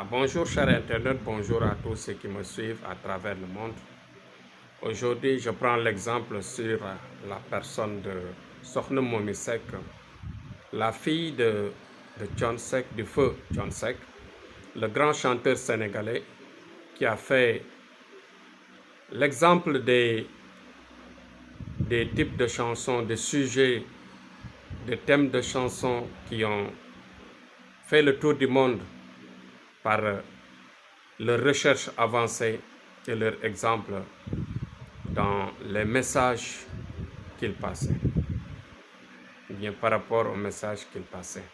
Bonjour chers internautes, bonjour à tous ceux qui me suivent à travers le monde. Aujourd'hui, je prends l'exemple sur la personne de Sokhna Momy Seck, la fille de Thione Seck, du feu Thione Seck, le grand chanteur sénégalais qui a fait l'exemple des types de chansons, des sujets, des thèmes de chansons qui ont fait le tour du monde par leur recherche avancée et leur exemple dans les messages qu'il passait, bien par rapport aux messages qu'il passait.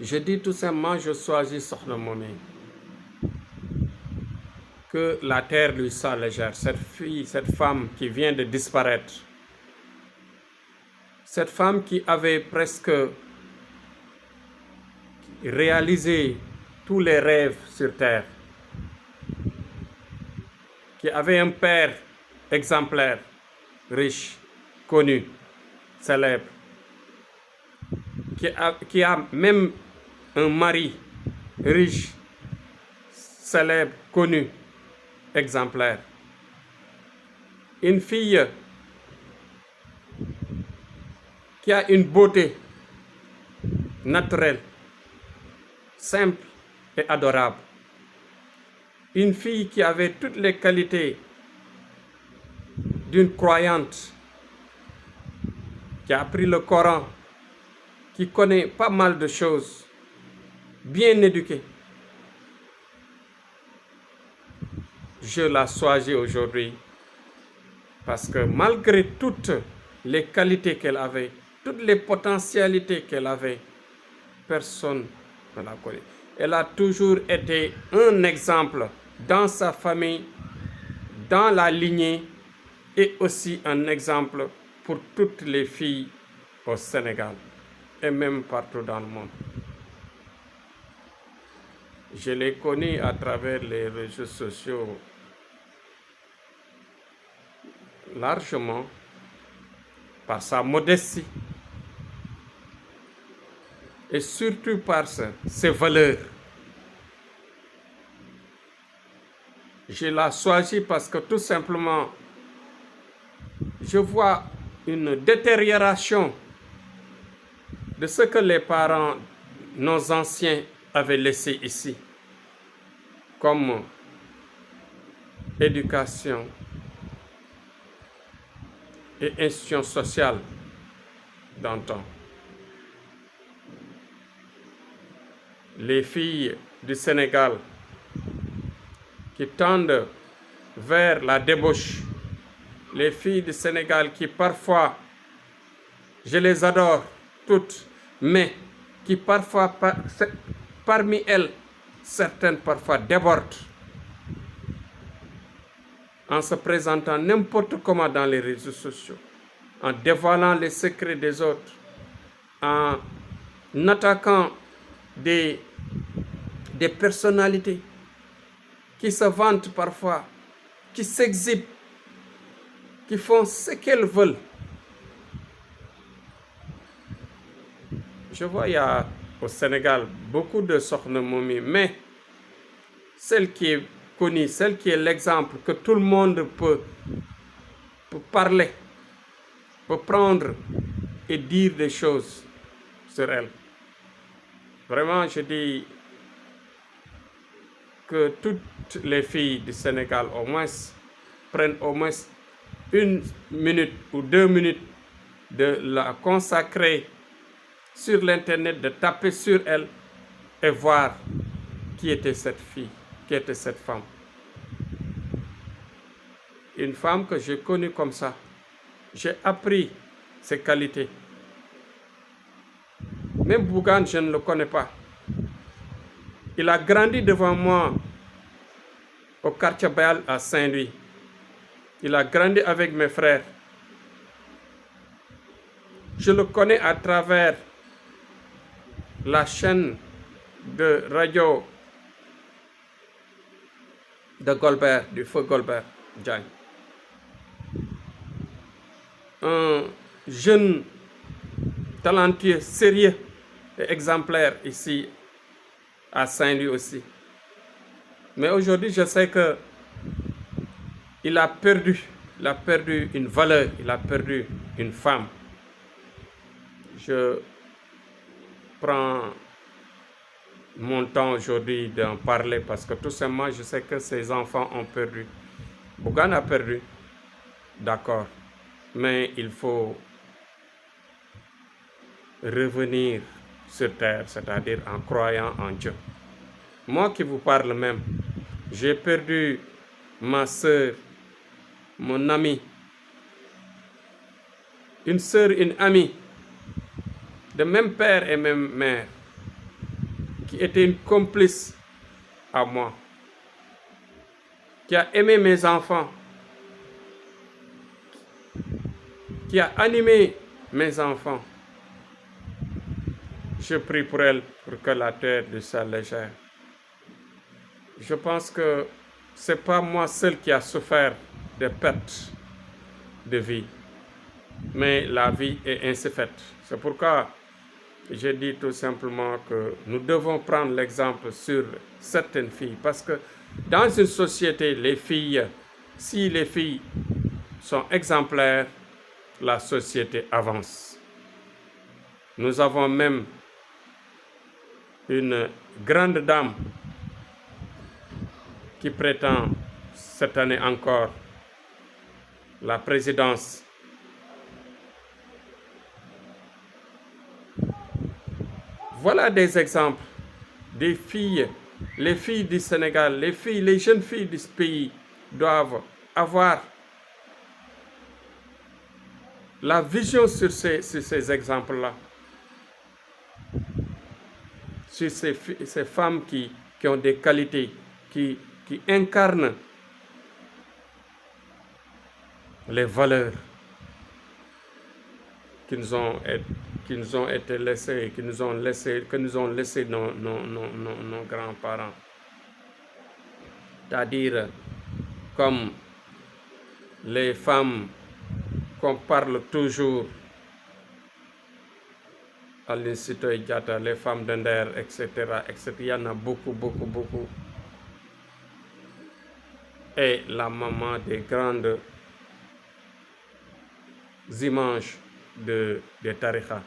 Je dis tout simplement, je choisis Sokhna Momy, que la terre lui soit légère, cette femme qui vient de disparaître, cette femme qui avait presque réalisé tous les rêves sur terre, qui avait un père exemplaire, riche, connu, célèbre, qui a même un mari riche, célèbre, connu, exemplaire. Une fille qui a une beauté naturelle, simple et adorable. Une fille qui avait toutes les qualités d'une croyante, qui a appris le Coran, qui connaît pas mal de choses, bien éduquée. Je la choisis aujourd'hui parce que malgré toutes les qualités qu'elle avait, toutes les potentialités qu'elle avait, personne ne la connaît. Elle a toujours été un exemple dans sa famille, dans la lignée, et aussi un exemple pour toutes les filles au Sénégal et même partout dans le monde. Je l'ai connue à travers les réseaux sociaux largement par sa modestie et surtout par ses valeurs. Je l'ai choisie parce que tout simplement, je vois une détérioration de ce que les parents, nos anciens, avaient laissé ici, comme éducation et institution sociale d'antan. Les filles du Sénégal qui tendent vers la débauche, les filles du Sénégal qui parfois, je les adore toutes, mais qui parfois, parmi elles, certaines parfois débordent en se présentant n'importe comment dans les réseaux sociaux, en dévoilant les secrets des autres, en attaquant des personnalités qui se vantent parfois, qui s'exhibent, qui font ce qu'elles veulent. Je vois, il y a au Sénégal beaucoup de Sokhna Momy, mais celle qui est connue, celle qui est l'exemple que tout le monde peut parler, peut prendre et dire des choses sur elle. Vraiment, je dis que toutes les filles du Sénégal au moins prennent au moins 1 minute ou 2 minutes de la consacrer sur l'internet, de taper sur elle et voir qui était cette fille, qui était cette femme. Une femme que j'ai connue comme ça. J'ai appris ses qualités. Même Bougane, je ne le connais pas. Il a grandi devant moi au quartier Bayal à Saint-Louis. Il a grandi avec mes frères. Je le connais à travers la chaîne de radio de Golbert, du feu Golbert Diagne. Un jeune talentueux, sérieux et exemplaire ici à Saint-Louis aussi. Mais aujourd'hui, je sais que il a perdu une valeur, il a perdu une femme. Je prends mon temps aujourd'hui d'en parler parce que tout simplement, je sais que ses enfants ont perdu. Bougane a perdu, d'accord, mais il faut revenir sur terre, c'est-à-dire en croyant en Dieu. Moi qui vous parle même, j'ai perdu ma sœur, mon ami, une sœur, une amie, de même père et même mère, qui était une complice à moi, qui a aimé mes enfants, qui a animé mes enfants. Je prie pour elle, pour que la terre lui soit légère. Je pense que ce n'est pas moi seul qui a souffert de pertes de vie, mais la vie est ainsi faite. C'est pourquoi je dis tout simplement que nous devons prendre l'exemple sur certaines filles, parce que dans une société, les filles, si les filles sont exemplaires, la société avance. Nous avons même une grande dame qui prétend cette année encore la présidence. Voilà des exemples des filles, les filles du Sénégal, les jeunes filles du pays doivent avoir la vision sur ces exemples-là, sur ces femmes qui ont des qualités, qui incarnent les valeurs qui nous ont été laissées, que nous ont laissé nos grands-parents. C'est-à-dire, comme les femmes qu'on parle toujours à l'Institut Diatta, les femmes d'Ender, etc., etc. Il y en a beaucoup. Et la maman des grandes images des tariqa.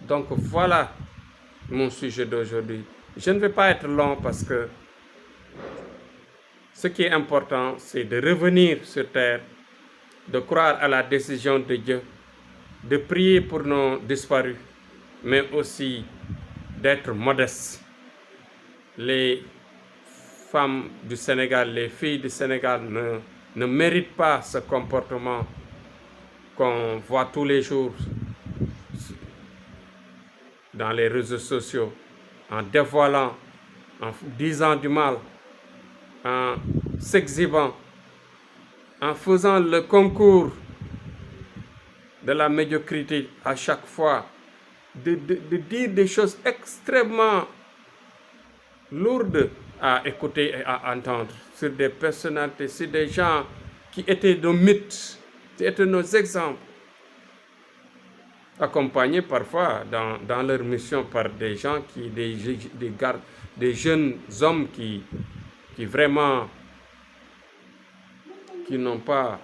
Donc voilà mon sujet d'aujourd'hui. Je ne vais pas être long parce que ce qui est important, c'est de revenir sur terre, de croire à la décision de Dieu, de prier pour nos disparus, mais aussi d'être modeste. Les femmes du Sénégal, les filles du Sénégal ne méritent pas ce comportement qu'on voit tous les jours dans les réseaux sociaux, en dévoilant, en disant du mal, en s'exhibant, en faisant le concours de la médiocrité à chaque fois, de dire des choses extrêmement lourdes à écouter et à entendre sur des personnalités, sur des gens qui étaient nos mythes, qui étaient nos exemples, accompagnés parfois dans leur mission par des gens des jeunes hommes qui vraiment qui n'ont pas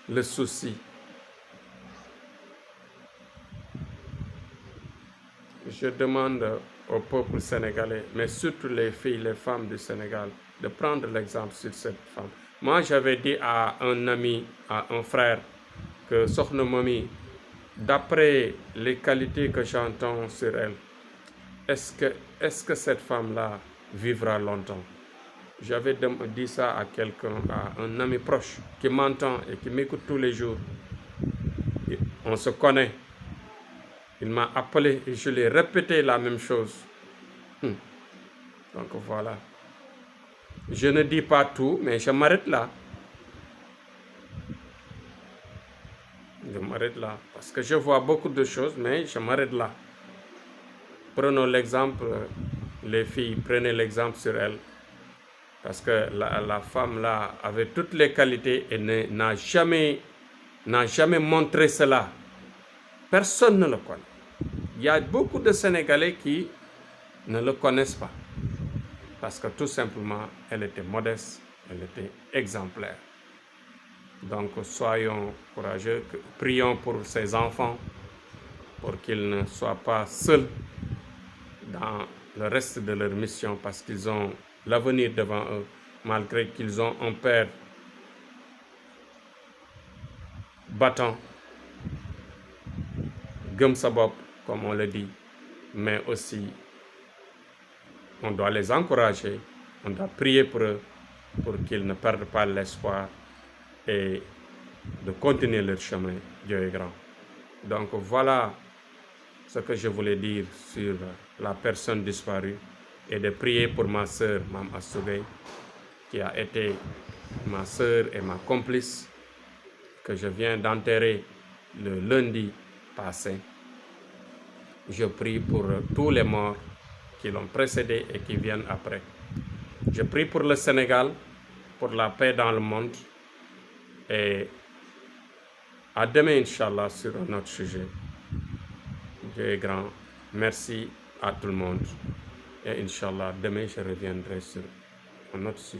le souci. Je demande au peuple sénégalais, mais surtout les filles, les femmes du Sénégal, de prendre l'exemple sur cette femme. Moi, j'avais dit à un ami, à un frère, que Sokhna Momy, d'après les qualités que j'entends sur elle, est-ce que cette femme-là vivra longtemps? J'avais dit ça à quelqu'un, à un ami proche, qui m'entend et qui m'écoute tous les jours. Et on se connaît. Il m'a appelé et je lui ai répété la même chose. Donc voilà. Je ne dis pas tout, mais je m'arrête là. Je m'arrête là. Parce que je vois beaucoup de choses, mais je m'arrête là. Prenons l'exemple, les filles, prenez l'exemple sur elles. Parce que la femme là avait toutes les qualités et n'a jamais montré cela. Personne ne le connaît. Il y a beaucoup de Sénégalais qui ne le connaissent pas. Parce que tout simplement, elle était modeste, elle était exemplaire. Donc soyons courageux, prions pour ces enfants, pour qu'ils ne soient pas seuls dans le reste de leur mission, parce qu'ils ont l'avenir devant eux, malgré qu'ils ont un père battant, gëm sa bopp, comme on le dit, mais aussi on doit les encourager, on doit prier pour eux, pour qu'ils ne perdent pas l'espoir et de continuer leur chemin. Dieu est grand. Donc voilà ce que je voulais dire sur la personne disparue, et de prier pour ma sœur, Mme Astou Gueye, qui a été ma sœur et ma complice, que je viens d'enterrer le lundi passé. Je prie pour tous les morts qui l'ont précédé et qui viennent après. Je prie pour le Sénégal, pour la paix dans le monde, et à demain, Inch'Allah, sur un autre sujet. Dieu est grand. Merci à tout le monde. Et Inch'Allah, demain, je reviendrai sur un autre sujet.